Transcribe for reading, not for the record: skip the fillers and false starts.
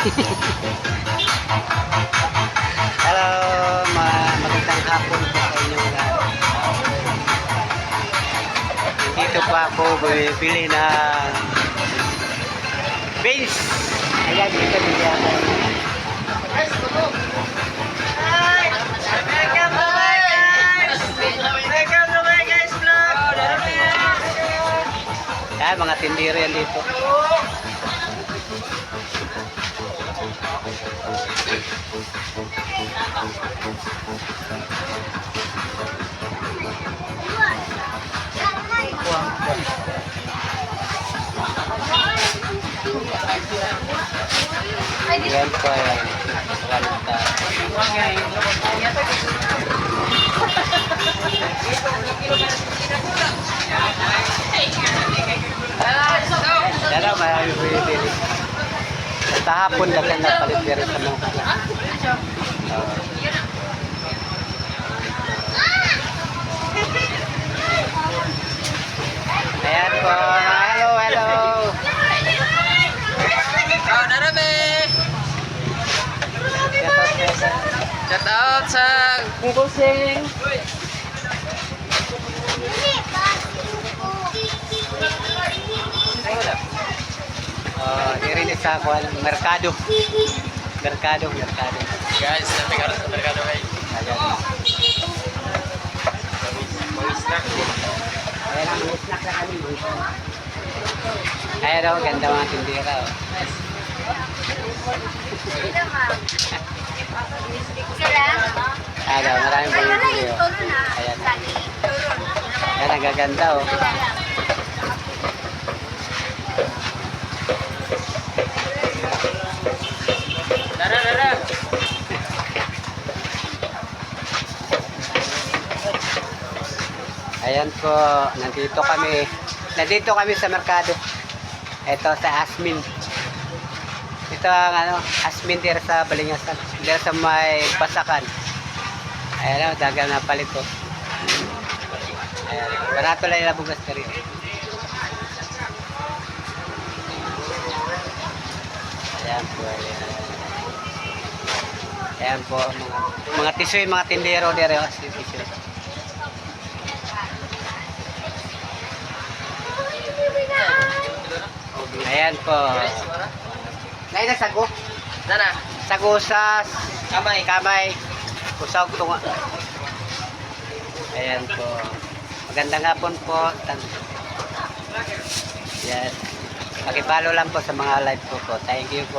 Hello, magandang hapon po sa inyong lahat. Dito pa ako bumibili ng beans. Ayan, dito bigyan. Ayan, mga tindero yan dito. Yan po yan. Yan ang marami bili-bili. Sa hapon na lang napalit din sa mga. Ayan po. Hello, hello. Shout out sa Kusing. Dirilis sa ako merkado. Merkado. guys, namin karon sa merkado kay. Ayan. Ayan ang snack na kami. Ayan o, ganda mga tindera o. Ayan o, maraming bumibili o. Ayan. Ayan, ang gaganda o. Dara. Ayan po, nandito kami sa merkado. Ito sa Asmin. Ito ang Asmin dito sa Balingasan. Dito sa may Basakan. Ayan o, dagang na palit ko. Ayan, barato lang yung bugas na rin. Ayan po, ayan. Ayan po, mga tisoy, mga tindero dito. Tisoy. Ayan po. Ngayon na sago. Nana, Sago sa kamay. Kusog ito nga. Ayan po. Magandang hapon po. Yes. Pakipalo lang po sa mga live ko po. Thank you po.